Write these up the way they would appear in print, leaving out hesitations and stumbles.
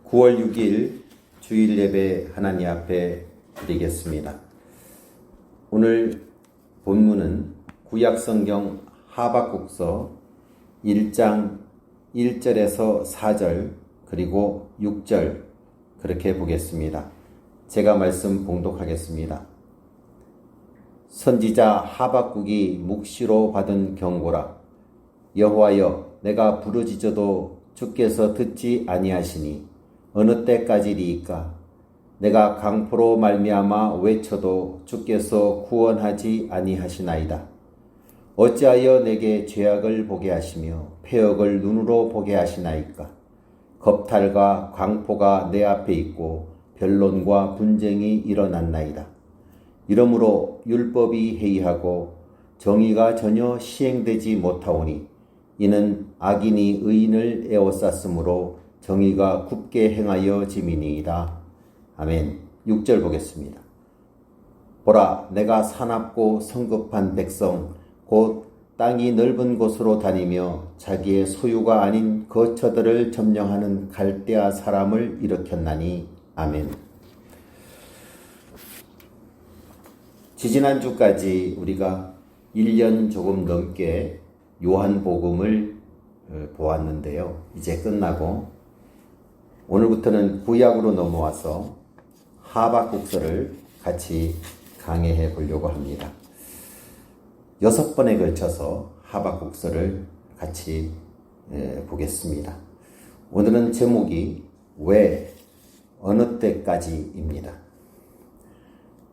9월 6일 주일 예배 하나님 앞에 드리겠습니다. 오늘 본문은 구약성경 하박국서 1장 1절에서 4절 그리고 6절 그렇게 보겠습니다. 제가 말씀 봉독하겠습니다. 선지자 하박국이 묵시로 받은 경고라. 여호와여, 내가 부르짖어도 주께서 듣지 아니하시니 어느 때까지리이까? 내가 강포로 말미암아 외쳐도 주께서 구원하지 아니하시나이다. 어찌하여 내게 죄악을 보게 하시며 패역을 눈으로 보게 하시나이까? 겁탈과 강포가 내 앞에 있고 변론과 분쟁이 일어났나이다. 이러므로 율법이 해이하고 정의가 전혀 시행되지 못하오니 이는 악인이 의인을 에워쌌으므로 정의가 굽게 행하여 짐이니이다. 아멘. 6절 보겠습니다. 보라, 내가 사납고 성급한 백성 곧 땅이 넓은 곳으로 다니며 자기의 소유가 아닌 거처들을 점령하는 갈대아 사람을 일으켰나니. 아멘. 지지난주까지 우리가 1년 조금 넘게 요한복음을 보았는데요. 이제 끝나고 오늘부터는 구약으로 넘어와서 하박국서를 같이 강해해 보려고 합니다. 6번에 걸쳐서 하박국서를 같이 보겠습니다. 오늘은 제목이 왜, 어느 때까지입니다.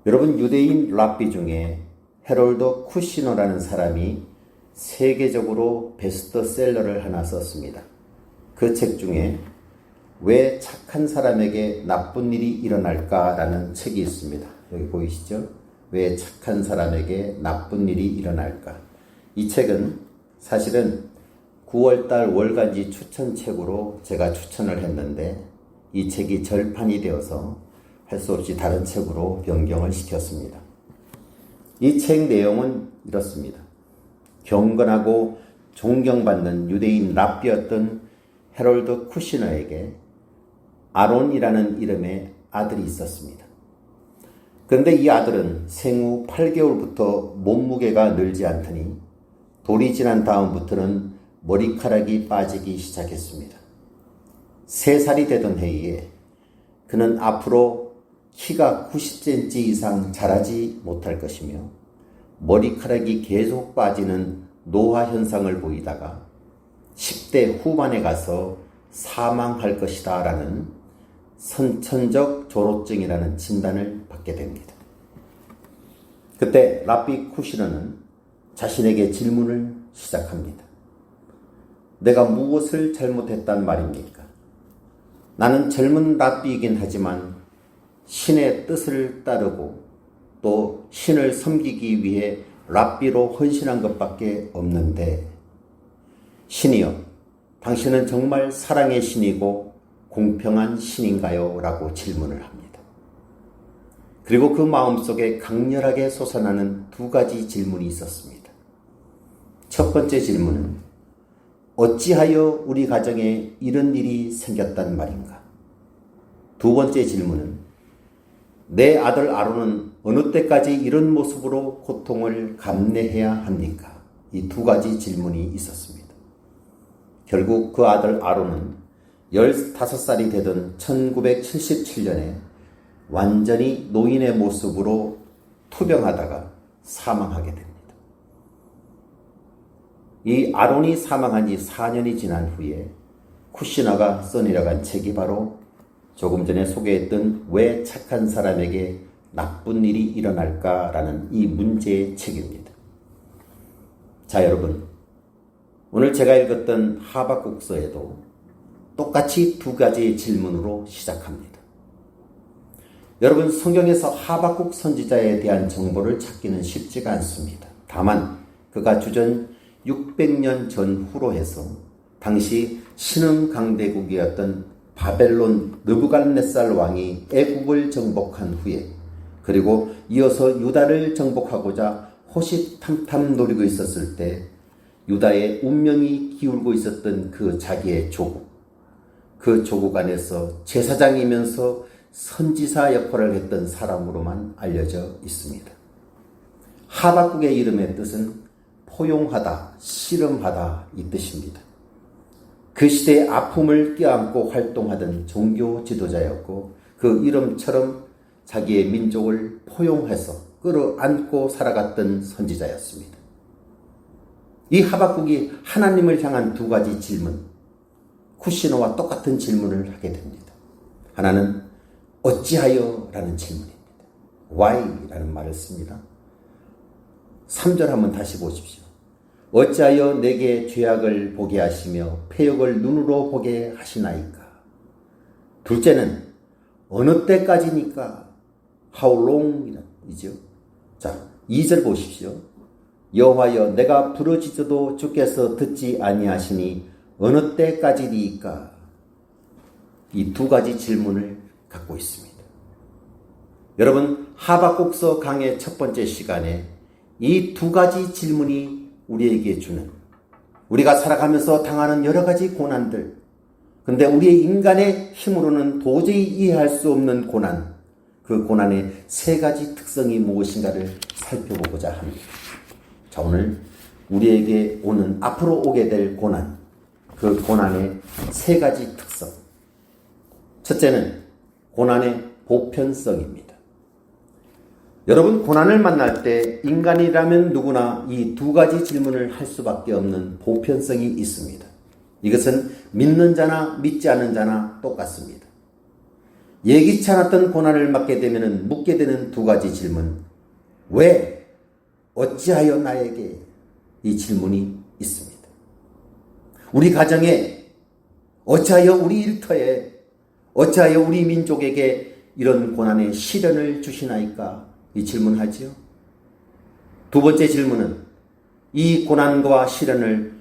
여러분, 유대인 랍비 중에 헤롤드 쿠시너라는 사람이 세계적으로 베스트셀러를 하나 썼습니다. 그 책 중에 왜 착한 사람에게 나쁜 일이 일어날까라는 책이 있습니다. 여기 보이시죠? 왜 착한 사람에게 나쁜 일이 일어날까? 이 책은 사실은 9월달 월간지 추천책으로 제가 추천을 했는데 이 책이 절판이 되어서 할 수 없이 다른 책으로 변경을 시켰습니다. 이 책 내용은 이렇습니다. 경건하고 존경받는 유대인 랍비였던 헤롤드 쿠시너에게 아론이라는 이름의 아들이 있었습니다. 그런데 이 아들은 생후 8개월부터 몸무게가 늘지 않더니 돌이 지난 다음부터는 머리카락이 빠지기 시작했습니다. 3살이 되던 해에 그는 앞으로 키가 90cm 이상 자라지 못할 것이며 머리카락이 계속 빠지는 노화 현상을 보이다가 10대 후반에 가서 사망할 것이다 라는 선천적 조로증이라는 진단을 받게 됩니다. 그때 랍비 쿠시너는 자신에게 질문을 시작합니다. 내가 무엇을 잘못했단 말입니까? 나는 젊은 랍비이긴 하지만 신의 뜻을 따르고 또 신을 섬기기 위해 랍비로 헌신한 것밖에 없는데 신이여, 당신은 정말 사랑의 신이고 공평한 신인가요? 라고 질문을 합니다. 그리고 그 마음속에 강렬하게 솟아나는 2가지 질문이 있었습니다. 첫 번째 질문은 어찌하여 우리 가정에 이런 일이 생겼단 말인가? 2번째 질문은 내 아들 아론은 어느 때까지 이런 모습으로 고통을 감내해야 합니까? 이 2가지 질문이 있었습니다. 결국 그 아들 아론은 15살이 되던 1977년에 완전히 노인의 모습으로 투병하다가 사망하게 됩니다. 이 아론이 사망한 지 4년이 지난 후에 쿠시너가 써내려간 책이 바로 조금 전에 소개했던 왜 착한 사람에게 나쁜 일이 일어날까라는 이 문제의 책입니다. 자, 여러분, 오늘 제가 읽었던 하박국서에도 똑같이 2가지의 질문으로 시작합니다. 여러분, 성경에서 하박국 선지자에 대한 정보를 찾기는 쉽지가 않습니다. 다만 그가 주전 600년 전후로 해서 당시 신흥 강대국이었던 바벨론 느부갓네살 왕이 애국을 정복한 후에 그리고 이어서 유다를 정복하고자 호시탐탐 노리고 있었을 때 유다의 운명이 기울고 있었던 그 자기의 조국, 그 조국 안에서 제사장이면서 선지사 역할을 했던 사람으로만 알려져 있습니다. 하박국의 이름의 뜻은 포용하다, 씨름하다 이 뜻입니다. 그 시대의 아픔을 껴안고 활동하던 종교 지도자였고 그 이름처럼 자기의 민족을 포용해서 끌어안고 살아갔던 선지자였습니다. 이 하박국이 하나님을 향한 두 가지 질문, 쿠시노와 똑같은 질문을 하게 됩니다. 하나는 어찌하여? 라는 질문입니다. Why? 라는 말을 씁니다. 3절 한번 다시 보십시오. 어찌하여 내게 죄악을 보게 하시며 패역을 눈으로 보게 하시나이까? 둘째는 어느 때까지니까? How long? 이죠. 자, 2절 보십시오. 여호와여 내가 부르짖어도 주께서 듣지 아니하시니 어느 때까지니까? 이 두 가지 질문을 갖고 있습니다. 여러분, 하박국서 강의 첫 번째 시간에 이 두 가지 질문이 우리에게 주는, 우리가 살아가면서 당하는 여러 가지 고난들, 근데 우리의 인간의 힘으로는 도저히 이해할 수 없는 고난, 그 고난의 세 가지 특성이 무엇인가를 살펴보고자 합니다. 자, 오늘 우리에게 오는, 앞으로 오게 될 고난, 그 고난의 세 가지 특성. 첫째는 고난의 보편성입니다. 여러분, 고난을 만날 때 인간이라면 누구나 이 두 가지 질문을 할 수밖에 없는 보편성이 있습니다. 이것은 믿는 자나 믿지 않는 자나 똑같습니다. 예기치 않았던 고난을 맞게 되면 묻게 되는 두 가지 질문. 왜? 어찌하여 나에게? 이 질문이 있습니다. 우리 가정에, 어찌하여 우리 일터에, 어찌하여 우리 민족에게 이런 고난의 시련을 주시나이까? 이 질문하지요. 두 번째 질문은 이 고난과 시련을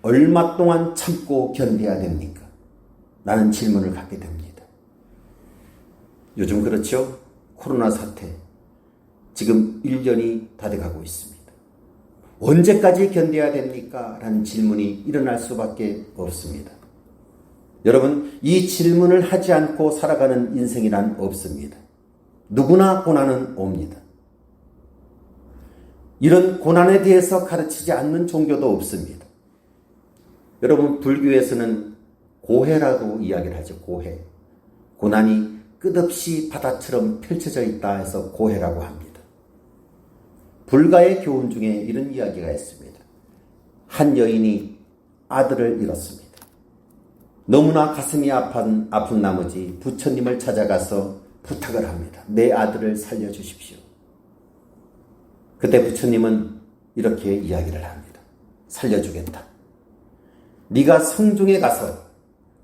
얼마 동안 참고 견뎌야 됩니까? 라는 질문을 갖게 됩니다. 요즘 그렇죠? 코로나 사태. 지금 1년이 다 돼가고 있습니다. 언제까지 견뎌야 됩니까? 라는 질문이 일어날 수밖에 없습니다. 여러분, 이 질문을 하지 않고 살아가는 인생이란 없습니다. 누구나 고난은 옵니다. 이런 고난에 대해서 가르치지 않는 종교도 없습니다. 여러분, 불교에서는 고해라고 이야기를 하죠. 고해. 고난이 끝없이 바다처럼 펼쳐져 있다 해서 고해라고 합니다. 불가의 교훈 중에 이런 이야기가 있습니다. 한 여인이 아들을 잃었습니다. 너무나 가슴이 아픈 나머지 부처님을 찾아가서 부탁을 합니다. 내 아들을 살려주십시오. 그때 부처님은 이렇게 이야기를 합니다. 살려주겠다. 네가 성중에 가서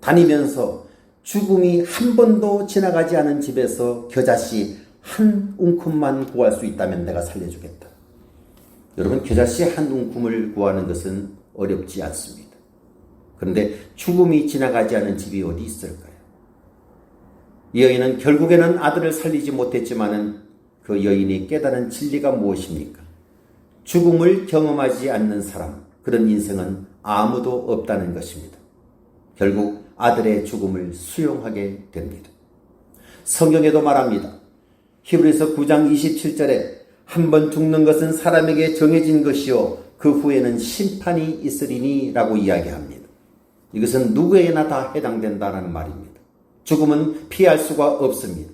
다니면서 죽음이 한 번도 지나가지 않은 집에서 겨자씨 한 웅큼만 구할 수 있다면 내가 살려주겠다. 여러분, 겨자씨 한 웅큼을 구하는 것은 어렵지 않습니다. 그런데 죽음이 지나가지 않은 집이 어디 있을까요? 이 여인은 결국에는 아들을 살리지 못했지만은 그 여인이 깨달은 진리가 무엇입니까? 죽음을 경험하지 않는 사람, 그런 인생은 아무도 없다는 것입니다. 결국 아들의 죽음을 수용하게 됩니다. 성경에도 말합니다. 히브리서 9장 27절에 한 번 죽는 것은 사람에게 정해진 것이요 그 후에는 심판이 있으리니 라고 이야기합니다. 이것은 누구에게나 다 해당된다는 말입니다. 죽음은 피할 수가 없습니다.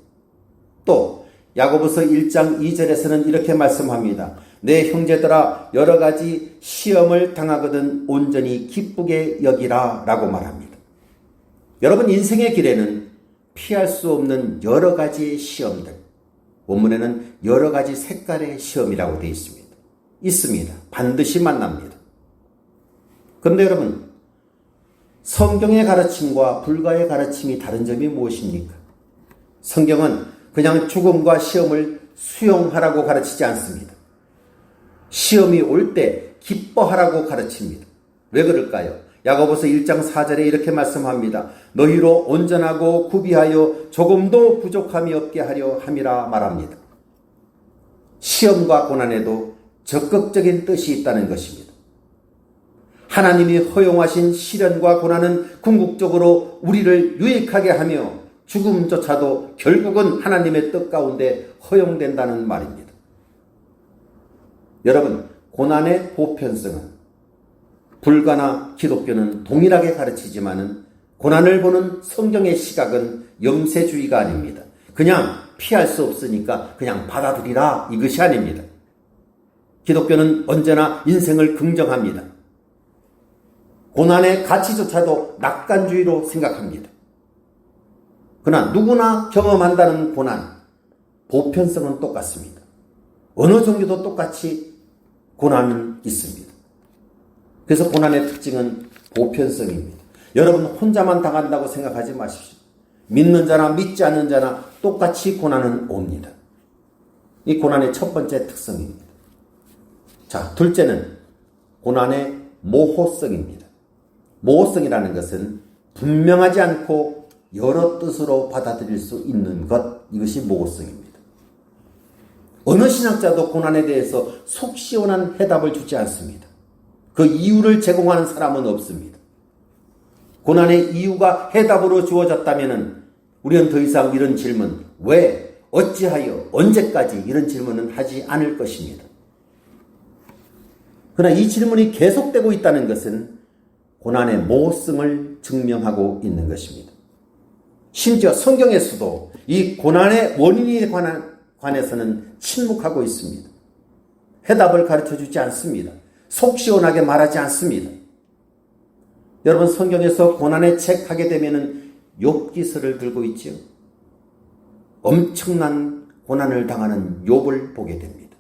또 야고보서 1장 2절에서는 이렇게 말씀합니다. 내 형제들아 여러 가지 시험을 당하거든 온전히 기쁘게 여기라 라고 말합니다. 여러분, 인생의 길에는 피할 수 없는 여러 가지의 시험들, 원문에는 여러 가지 색깔의 시험이라고 되어 있습니다. 있습니다. 반드시 만납니다. 그런데 여러분, 성경의 가르침과 불가의 가르침이 다른 점이 무엇입니까? 성경은 그냥 죽음과 시험을 수용하라고 가르치지 않습니다. 시험이 올 때 기뻐하라고 가르칩니다. 왜 그럴까요? 야고보서 1장 4절에 이렇게 말씀합니다. 너희로 온전하고 구비하여 조금도 부족함이 없게 하려 함이라 말합니다. 시험과 고난에도 적극적인 뜻이 있다는 것입니다. 하나님이 허용하신 시련과 고난은 궁극적으로 우리를 유익하게 하며 죽음조차도 결국은 하나님의 뜻 가운데 허용된다는 말입니다. 여러분, 고난의 보편성은 불가나 기독교는 동일하게 가르치지만은 고난을 보는 성경의 시각은 염세주의가 아닙니다. 그냥 피할 수 없으니까 그냥 받아들이라, 이것이 아닙니다. 기독교는 언제나 인생을 긍정합니다. 고난의 가치조차도 낙관주의로 생각합니다. 그러나 누구나 경험한다는 고난, 보편성은 똑같습니다. 어느 종류도 똑같이 고난은 있습니다. 그래서 고난의 특징은 보편성입니다. 여러분 혼자만 당한다고 생각하지 마십시오. 믿는 자나 믿지 않는 자나 똑같이 고난은 옵니다. 이 고난의 첫 번째 특성입니다. 자, 둘째는 고난의 모호성입니다. 모호성이라는 것은 분명하지 않고 여러 뜻으로 받아들일 수 있는 것, 이것이 모호성입니다. 어느 신학자도 고난에 대해서 속 시원한 해답을 주지 않습니다. 그 이유를 제공하는 사람은 없습니다. 고난의 이유가 해답으로 주어졌다면 우리는 더 이상 이런 질문, 왜, 어찌하여, 언제까지 이런 질문은 하지 않을 것입니다. 그러나 이 질문이 계속되고 있다는 것은 고난의 모호성을 증명하고 있는 것입니다. 심지어 성경에서도 이 고난의 원인에 관해서는 침묵하고 있습니다. 해답을 가르쳐주지 않습니다. 속 시원하게 말하지 않습니다. 여러분, 성경에서 고난의 책 하게 되면은 욥기서를 들고 있지요. 엄청난 고난을 당하는 욥을 보게 됩니다.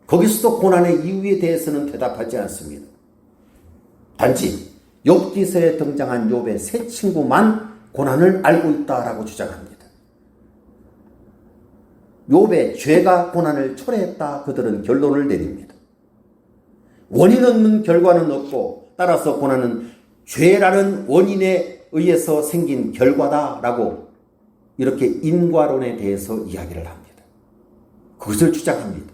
거기서도 고난의 이유에 대해서는 대답하지 않습니다. 단지 욥기서에 등장한 욥의 세 친구만 고난을 알고 있다라고 주장합니다. 욥의 죄가 고난을 초래했다, 그들은 결론을 내립니다. 원인 없는 결과는 없고 따라서 고난은 죄라는 원인에 의해서 생긴 결과다라고 이렇게 인과론에 대해서 이야기를 합니다. 그것을 주장합니다.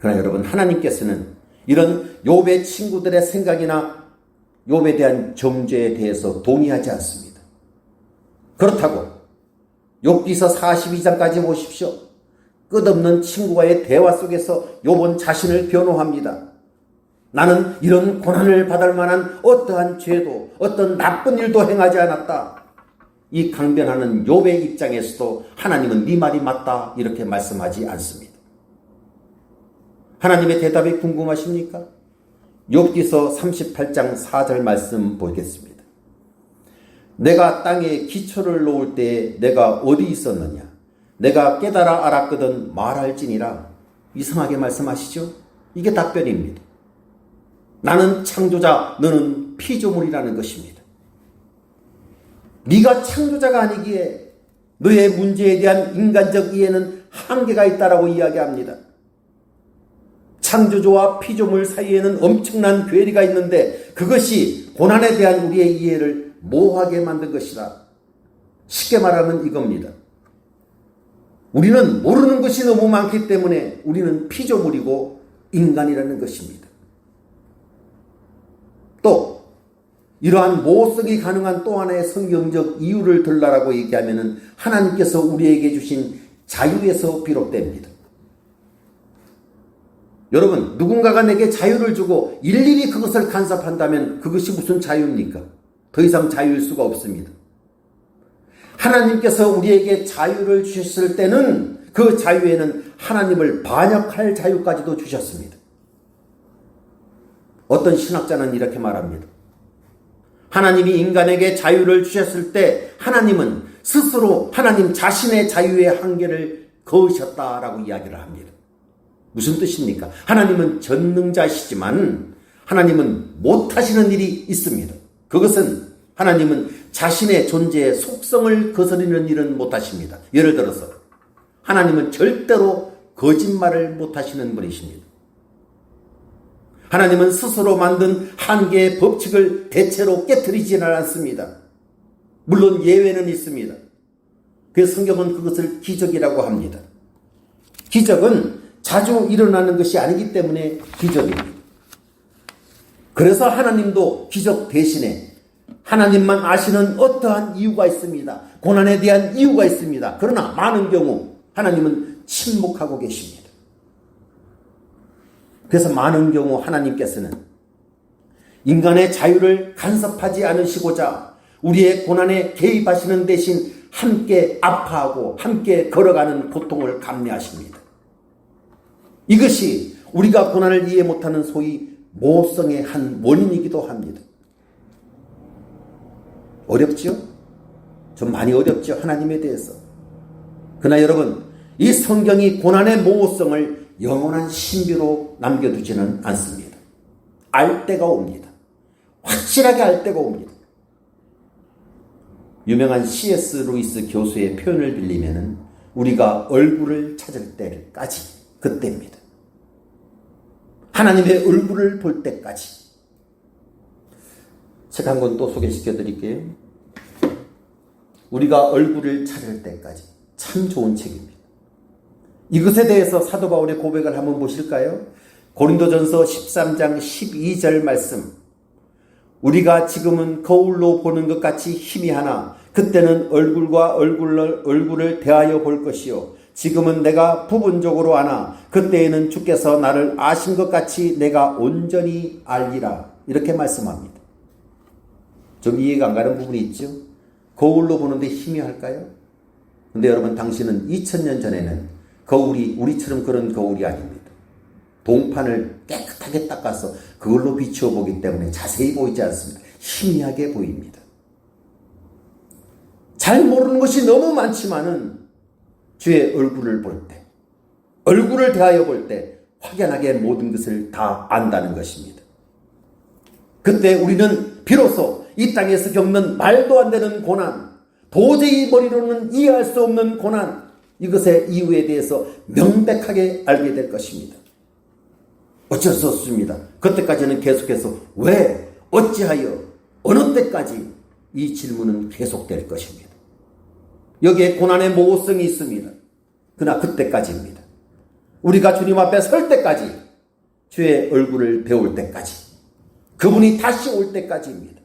그러나 여러분, 하나님께서는 이런 욥의 친구들의 생각이나 욥에 대한 정죄에 대해서 동의하지 않습니다. 그렇다고 욥기서 42장까지 보십시오. 끝없는 친구와의 대화 속에서 욥은 자신을 변호합니다. 나는 이런 고난을 받을 만한 어떠한 죄도 어떤 나쁜 일도 행하지 않았다. 이 강변하는 욥의 입장에서도 하나님은 네 말이 맞다, 이렇게 말씀하지 않습니다. 하나님의 대답이 궁금하십니까? 욥기서 38장 4절 말씀 보겠습니다. 내가 땅에 기초를 놓을 때에 내가 어디 있었느냐? 내가 깨달아 알았거든 말할지니라. 이상하게 말씀하시죠? 이게 답변입니다. 나는 창조자, 너는 피조물이라는 것입니다. 네가 창조자가 아니기에 너의 문제에 대한 인간적 이해는 한계가 있다라고 이야기합니다. 창조주와 피조물 사이에는 엄청난 괴리가 있는데 그것이 고난에 대한 우리의 이해를 모호하게 만든 것이다. 쉽게 말하면 이겁니다. 우리는 모르는 것이 너무 많기 때문에 우리는 피조물이고 인간이라는 것입니다. 또 이러한 모호성이 가능한 또 하나의 성경적 이유를 들라라고 얘기하면 하나님께서 우리에게 주신 자유에서 비롯됩니다. 여러분, 누군가가 내게 자유를 주고 일일이 그것을 간섭한다면 그것이 무슨 자유입니까? 더 이상 자유일 수가 없습니다. 하나님께서 우리에게 자유를 주셨을 때는 그 자유에는 하나님을 반역할 자유까지도 주셨습니다. 어떤 신학자는 이렇게 말합니다. 하나님이 인간에게 자유를 주셨을 때 하나님은 스스로 하나님 자신의 자유의 한계를 거으셨다라고 이야기를 합니다. 무슨 뜻입니까? 하나님은 전능자시지만 하나님은 못하시는 일이 있습니다. 그것은 하나님은 자신의 존재의 속성을 거스르는 일은 못하십니다. 예를 들어서 하나님은 절대로 거짓말을 못하시는 분이십니다. 하나님은 스스로 만든 한계의 법칙을 대체로 깨트리지는 않습니다. 물론 예외는 있습니다. 그래서 성경은 그것을 기적이라고 합니다. 기적은 자주 일어나는 것이 아니기 때문에 기적입니다. 그래서 하나님도 기적 대신에 하나님만 아시는 어떠한 이유가 있습니다. 고난에 대한 이유가 있습니다. 그러나 많은 경우 하나님은 침묵하고 계십니다. 그래서 많은 경우 하나님께서는 인간의 자유를 간섭하지 않으시고자 우리의 고난에 개입하시는 대신 함께 아파하고 함께 걸어가는 고통을 감내하십니다. 이것이 우리가 고난을 이해 못하는 소위 모성의 한 원인이기도 합니다. 어렵죠? 좀 많이 어렵죠? 하나님에 대해서. 그러나 여러분, 이 성경이 고난의 모호성을 영원한 신비로 남겨두지는 않습니다. 알 때가 옵니다. 확실하게 알 때가 옵니다. 유명한 C.S. 루이스 교수의 표현을 빌리면 우리가 얼굴을 찾을 때까지, 그때입니다. 하나님의 얼굴을 볼 때까지. 책 한 권 또 소개시켜 드릴게요. 우리가 얼굴을 찾을 때까지. 참 좋은 책입니다. 이것에 대해서 사도 바울의 고백을 한번 보실까요? 고린도전서 13장 12절 말씀. 우리가 지금은 거울로 보는 것 같이 희미하나 그때는 얼굴과 얼굴을 대하여 볼 것이요. 지금은 내가 부분적으로 아나 그때에는 주께서 나를 아신 것 같이 내가 온전히 알리라. 이렇게 말씀합니다. 좀 이해가 안 가는 부분이 있죠? 거울로 보는데 희미할까요? 근데 여러분, 당신은 2000년 전에는 거울이 우리처럼 그런 거울이 아닙니다. 동판을 깨끗하게 닦아서 그걸로 비추어 보기 때문에 자세히 보이지 않습니다. 희미하게 보입니다. 잘 모르는 것이 너무 많지만은 주의 얼굴을 볼 때, 얼굴을 대하여 볼 때 확연하게 모든 것을 다 안다는 것입니다. 그때 우리는 비로소 이 땅에서 겪는 말도 안 되는 고난, 도저히 머리로는 이해할 수 없는 고난, 이것의 이유에 대해서 명백하게 알게 될 것입니다. 어쩔 수 없습니다. 그때까지는 계속해서 왜, 어찌하여, 어느 때까지 이 질문은 계속될 것입니다. 여기에 고난의 모호성이 있습니다. 그러나 그때까지입니다. 우리가 주님 앞에 설 때까지, 주의 얼굴을 배울 때까지, 그분이 다시 올 때까지입니다.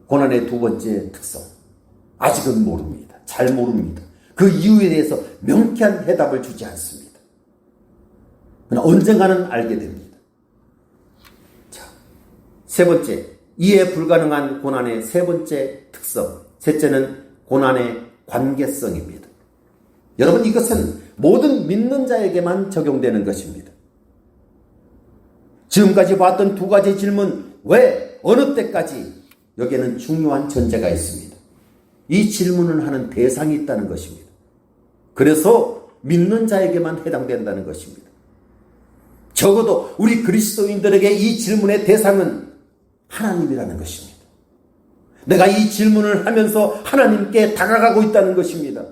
고난의 두 번째 특성, 아직은 모릅니다. 잘 모릅니다. 그 이유에 대해서 명쾌한 해답을 주지 않습니다. 그러나 언젠가는 알게 됩니다. 자, 세 번째, 이해 불가능한 고난의 세 번째 특성, 셋째는 고난의 관계성입니다. 여러분, 이것은 모든 믿는 자에게만 적용되는 것입니다. 지금까지 봤던 두 가지 질문, 왜, 어느 때까지, 여기에는 중요한 전제가 있습니다. 이 질문을 하는 대상이 있다는 것입니다. 그래서 믿는 자에게만 해당된다는 것입니다. 적어도 우리 그리스도인들에게 이 질문의 대상은 하나님이라는 것입니다. 내가 이 질문을 하면서 하나님께 다가가고 있다는 것입니다.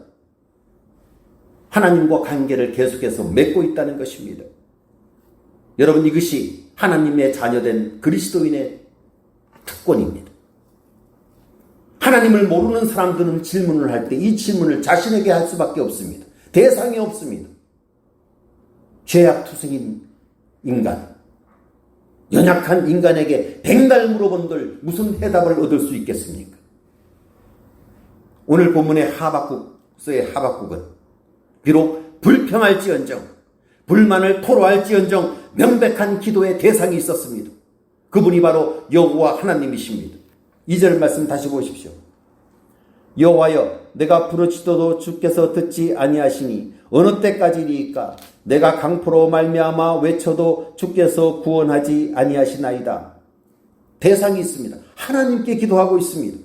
하나님과 관계를 계속해서 맺고 있다는 것입니다. 여러분, 이것이 하나님의 자녀된 그리스도인의 특권입니다. 하나님을 모르는 사람들은 질문을 할 때 이 질문을 자신에게 할 수밖에 없습니다. 대상이 없습니다. 죄악투성인 인간, 연약한 인간에게 백날 물어본들 무슨 해답을 얻을 수 있겠습니까? 오늘 본문의 하박국서의 하박국은 비록 불평할지언정, 불만을 토로할지언정 명백한 기도의 대상이 있었습니다. 그분이 바로 여호와 하나님이십니다. 2절 말씀 다시 보십시오. 여호와여, 내가 부르짖어도 주께서 듣지 아니하시니 어느 때까지리이까? 내가 강포로 말미암아 외쳐도 주께서 구원하지 아니하시나이다. 대상이 있습니다. 하나님께 기도하고 있습니다.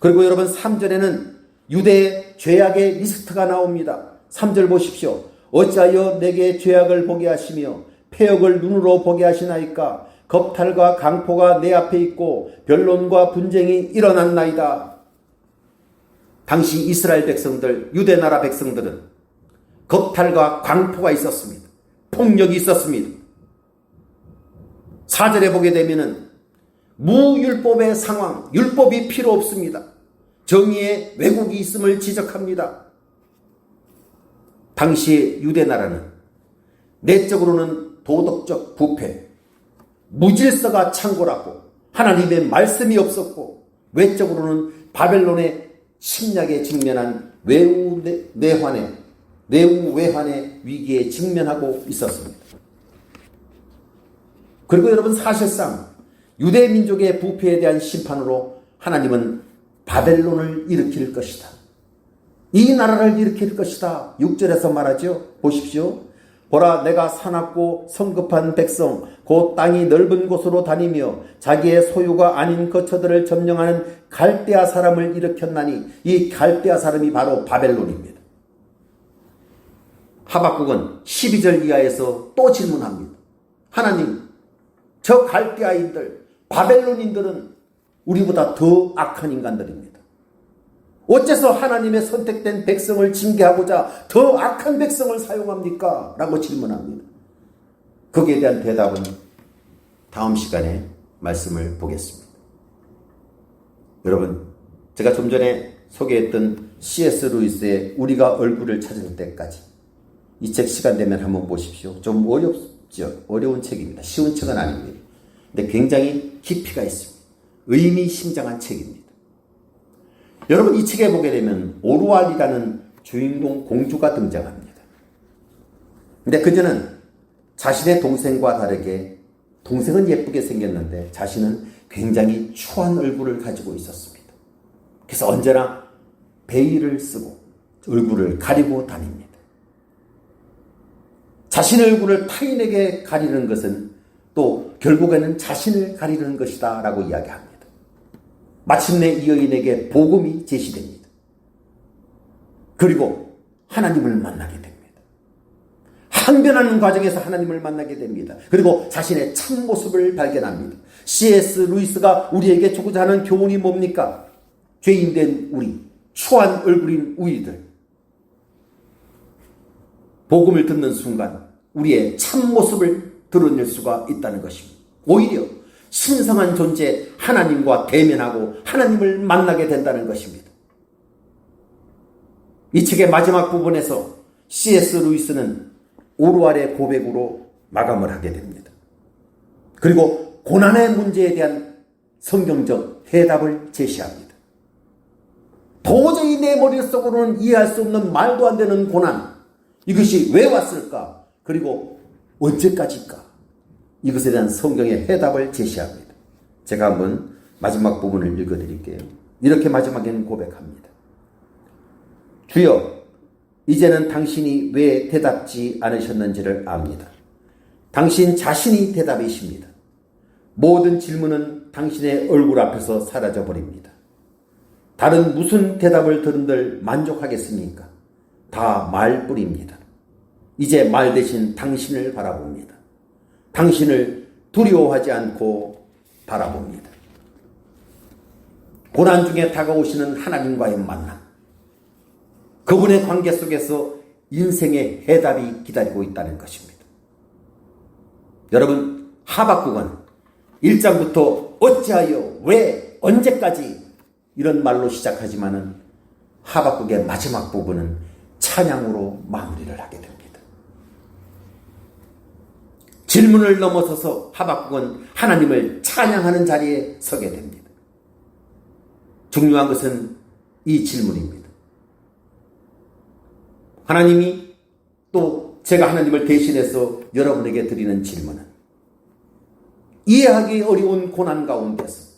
그리고 여러분, 3절에는 유대의 죄악의 리스트가 나옵니다. 3절 보십시오. 어찌하여 내게 죄악을 보게 하시며 패역을 눈으로 보게 하시나이까? 겁탈과 강포가 내 앞에 있고 변론과 분쟁이 일어났나이다. 당시 이스라엘 백성들, 유대 나라 백성들은 겁탈과 강포가 있었습니다. 폭력이 있었습니다. 4절에 보게 되면은 무율법의 상황, 율법이 필요 없습니다. 정의의 왜곡이 있음을 지적합니다. 당시의 유대 나라는 내적으로는 도덕적 부패, 무질서가 창궐하고 하나님의 말씀이 없었고 외적으로는 바벨론의 침략에 직면한 내후 외환의 위기에 직면하고 있었습니다. 그리고 여러분, 사실상 유대 민족의 부패에 대한 심판으로 하나님은 바벨론을 일으킬 것이다, 이 나라를 일으킬 것이다, 6절에서 말하죠. 보십시오. 보라, 내가 사납고 성급한 백성 곧 땅이 넓은 곳으로 다니며 자기의 소유가 아닌 거처들을 점령하는 갈대아 사람을 일으켰나니, 이 갈대아 사람이 바로 바벨론입니다. 하박국은 12절 이하에서 또 질문합니다. 하나님, 저 갈대아인들, 바벨론인들은 우리보다 더 악한 인간들입니다. 어째서 하나님의 선택된 백성을 징계하고자 더 악한 백성을 사용합니까? 라고 질문합니다. 거기에 대한 대답은 다음 시간에 말씀을 보겠습니다. 여러분, 제가 좀 전에 소개했던 C.S. 루이스의 우리가 얼굴을 찾을 때까지, 이 책 시간 되면 한번 보십시오. 좀 어렵죠. 어려운 책입니다. 쉬운 책은 아닙니다. 근데 굉장히 깊이가 있습니다. 의미심장한 책입니다. 여러분, 이 책에 보게 되면 오루알이라는 주인공 공주가 등장합니다. 근데 그녀는 자신의 동생과 다르게, 동생은 예쁘게 생겼는데 자신은 굉장히 추한 얼굴을 가지고 있었습니다. 그래서 언제나 베일을 쓰고 얼굴을 가리고 다닙니다. 자신의 얼굴을 타인에게 가리는 것은 또 결국에는 자신을 가리는 것이다 라고 이야기합니다. 마침내 이 여인에게 복음이 제시됩니다. 그리고 하나님을 만나게 됩니다. 항변하는 과정에서 하나님을 만나게 됩니다. 그리고 자신의 참모습을 발견합니다. C.S. 루이스가 우리에게 주고자 하는 교훈이 뭡니까? 죄인된 우리, 추한 얼굴인 우리들, 복음을 듣는 순간 우리의 참모습을 드러낼 수가 있다는 것입니다. 오히려 신성한 존재 하나님과 대면하고 하나님을 만나게 된다는 것입니다. 이 책의 마지막 부분에서 C.S. 루이스는 오루알의 고백으로 마감을 하게 됩니다. 그리고 고난의 문제에 대한 성경적 해답을 제시합니다. 도저히 내 머릿속으로는 이해할 수 없는 말도 안 되는 고난, 이것이 왜 왔을까? 그리고 언제까지일까? 이것에 대한 성경의 해답을 제시합니다. 제가 한번 마지막 부분을 읽어드릴게요. 이렇게 마지막에는 고백합니다. 주여, 이제는 당신이 왜 대답지 않으셨는지를 압니다. 당신 자신이 대답이십니다. 모든 질문은 당신의 얼굴 앞에서 사라져버립니다. 다른 무슨 대답을 들은들 만족하겠습니까? 다 말뿐입니다. 이제 말 대신 당신을 바라봅니다. 당신을 두려워하지 않고 바라봅니다. 고난 중에 다가오시는 하나님과의 만남, 그분의 관계 속에서 인생의 해답이 기다리고 있다는 것입니다. 여러분, 하박국은 1장부터 어찌하여, 왜, 언제까지 이런 말로 시작하지만은 하박국의 마지막 부분은 찬양으로 마무리를 하게 됩니다. 질문을 넘어서서 하박국은 하나님을 찬양하는 자리에 서게 됩니다. 중요한 것은 이 질문입니다. 하나님이 또 제가 하나님을 대신해서 여러분에게 드리는 질문은, 이해하기 어려운 고난 가운데서,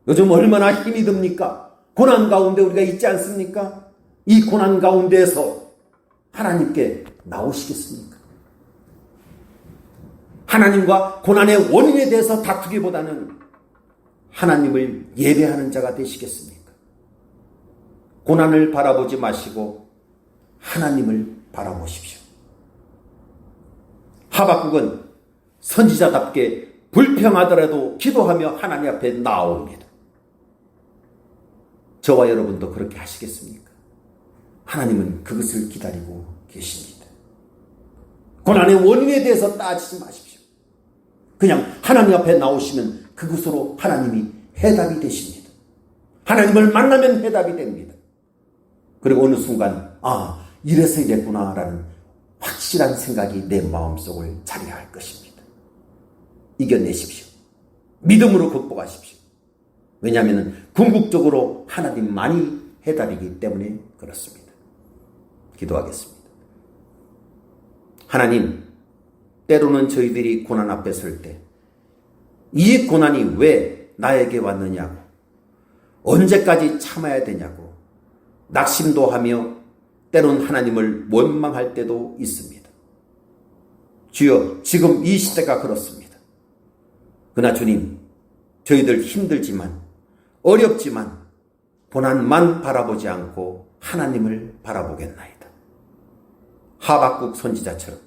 요즘 얼마나 힘이 듭니까? 고난 가운데 우리가 있지 않습니까? 이 고난 가운데에서 하나님께 나오시겠습니까? 하나님과 고난의 원인에 대해서 다투기보다는 하나님을 예배하는 자가 되시겠습니까? 고난을 바라보지 마시고 하나님을 바라보십시오. 하박국은 선지자답게 불평하더라도 기도하며 하나님 앞에 나옵니다. 저와 여러분도 그렇게 하시겠습니까? 하나님은 그것을 기다리고 계십니다. 고난의 원인에 대해서 따지지 마십시오. 그냥 하나님 앞에 나오시면 그것으로 하나님이 해답이 되십니다. 하나님을 만나면 해답이 됩니다. 그리고 어느 순간, 아, 이래서 이랬구나라는 확실한 생각이 내 마음속을 자리할 것입니다. 이겨내십시오. 믿음으로 극복하십시오. 왜냐하면 궁극적으로 하나님만이 해답이기 때문에 그렇습니다. 기도하겠습니다. 하나님, 때로는 저희들이 고난 앞에 설 때 이 고난이 왜 나에게 왔느냐고, 언제까지 참아야 되냐고 낙심도 하며 때론 하나님을 원망할 때도 있습니다. 주여, 지금 이 시대가 그렇습니다. 그러나 주님, 저희들 힘들지만 어렵지만 고난만 바라보지 않고 하나님을 바라보겠나이다. 하박국 선지자처럼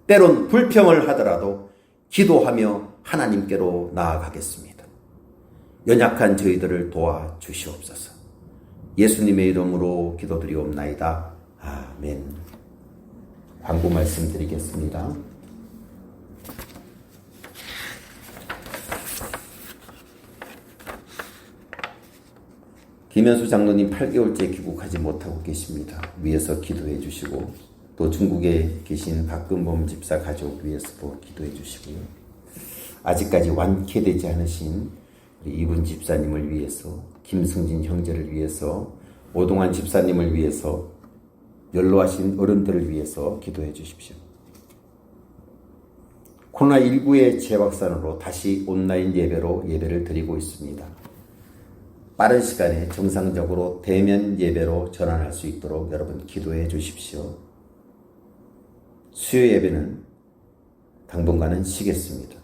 때론 불평을 하더라도 기도하며 하나님께로 나아가겠습니다. 연약한 저희들을 도와주시옵소서. 예수님의 이름으로 기도드리옵나이다. 아멘. 광고 말씀드리겠습니다. 김현수 장로님 8개월째 귀국하지 못하고 계십니다. 위에서 기도해 주시고, 또 중국에 계신 박근범 집사 가족 위해서도 기도해 주시고요. 아직까지 완쾌되지 않으신 이분 집사님을 위해서, 김승진 형제를 위해서, 오동환 집사님을 위해서, 연로하신 어른들을 위해서 기도해 주십시오. 코로나19의 재확산으로 다시 온라인 예배로 예배를 드리고 있습니다. 빠른 시간에 정상적으로 대면 예배로 전환할 수 있도록 여러분 기도해 주십시오. 수요 예배는 당분간은 쉬겠습니다.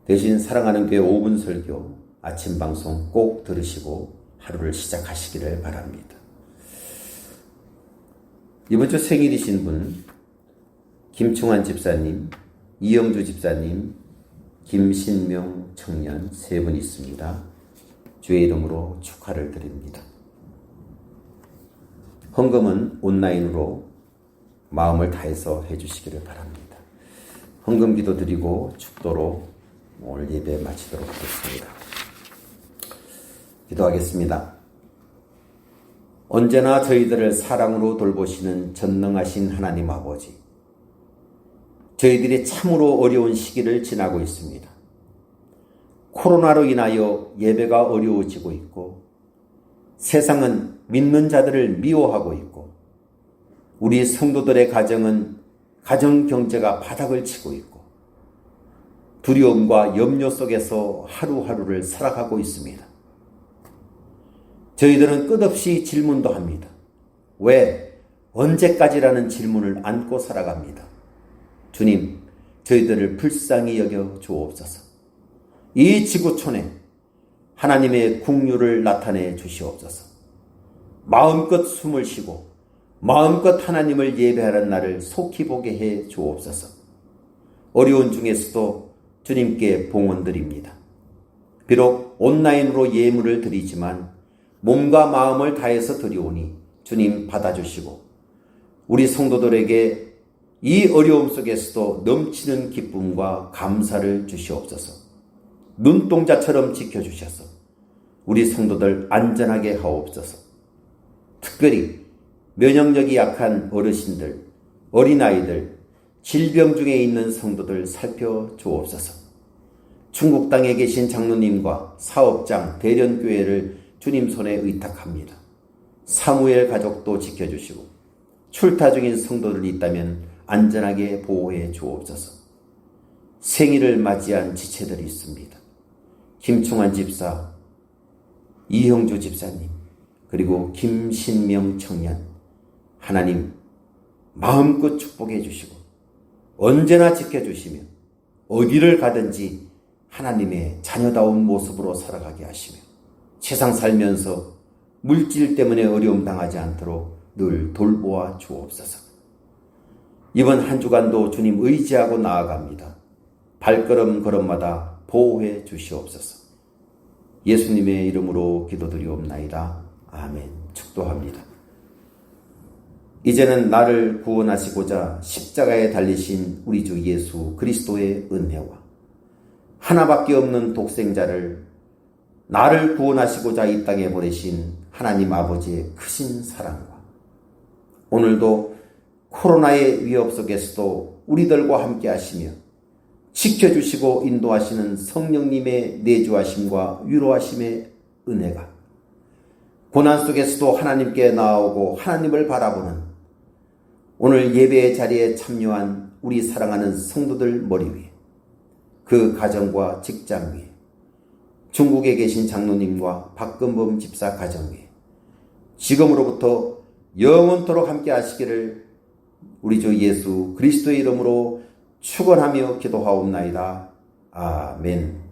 대신 사랑하는 교회 5분 설교, 아침 방송 꼭 들으시고 하루를 시작하시기를 바랍니다. 이번 주 생일이신 분, 김충환 집사님, 이영주 집사님, 김신명 청년 세 분 있습니다. 주의 이름으로 축하를 드립니다. 헌금은 온라인으로 마음을 다해서 해주시기를 바랍니다. 헌금 기도 드리고 축도로 오늘 예배 마치도록 하겠습니다. 기도하겠습니다. 언제나 저희들을 사랑으로 돌보시는 전능하신 하나님 아버지, 저희들이 참으로 어려운 시기를 지나고 있습니다. 코로나로 인하여 예배가 어려워지고 있고, 세상은 믿는 자들을 미워하고 있고, 우리 성도들의 가정은 가정 경제가 바닥을 치고 있고, 두려움과 염려 속에서 하루하루를 살아가고 있습니다. 저희들은 끝없이 질문도 합니다. 왜? 언제까지라는 질문을 안고 살아갑니다. 주님, 저희들을 불쌍히 여겨 주옵소서. 이 지구촌에 하나님의 긍휼을 나타내 주시옵소서. 마음껏 숨을 쉬고 마음껏 하나님을 예배하는 날을 속히 보게 해 주옵소서. 어려운 중에서도 주님께 봉헌드립니다. 비록 온라인으로 예물을 드리지만 몸과 마음을 다해서 드리오니 주님 받아주시고, 우리 성도들에게 이 어려움 속에서도 넘치는 기쁨과 감사를 주시옵소서. 눈동자처럼 지켜주셔서 우리 성도들 안전하게 하옵소서. 특별히 면역력이 약한 어르신들, 어린아이들, 질병 중에 있는 성도들 살펴주옵소서. 중국 땅에 계신 장로님과 사업장, 대련교회를 주님 손에 의탁합니다. 사무엘 가족도 지켜주시고 출타 중인 성도들이 있다면 안전하게 보호해 주옵소서. 생일을 맞이한 지체들이 있습니다. 김충환 집사, 이형주 집사님, 그리고 김신명 청년, 하나님 마음껏 축복해 주시고 언제나 지켜주시며 어디를 가든지 하나님의 자녀다운 모습으로 살아가게 하시며 세상 살면서 물질 때문에 어려움 당하지 않도록 늘 돌보아 주옵소서. 이번 한 주간도 주님 의지하고 나아갑니다. 발걸음 걸음마다 보호해 주시옵소서. 예수님의 이름으로 기도드리옵나이다. 아멘. 축도합니다. 이제는 나를 구원하시고자 십자가에 달리신 우리 주 예수 그리스도의 은혜와 하나밖에 없는 독생자를 나를 구원하시고자 이 땅에 보내신 하나님 아버지의 크신 사랑과 오늘도 코로나의 위협 속에서도 우리들과 함께 하시며 지켜주시고 인도하시는 성령님의 내주하심과 위로하심의 은혜가 고난 속에서도 하나님께 나아오고 하나님을 바라보는 오늘 예배의 자리에 참여한 우리 사랑하는 성도들 머리 위에, 그 가정과 직장 위에, 중국에 계신 장로님과 박근범 집사 가정 위에 지금으로부터 영원토록 함께 하시기를 우리 주 예수 그리스도의 이름으로 축원하며 기도하옵나이다. 아멘.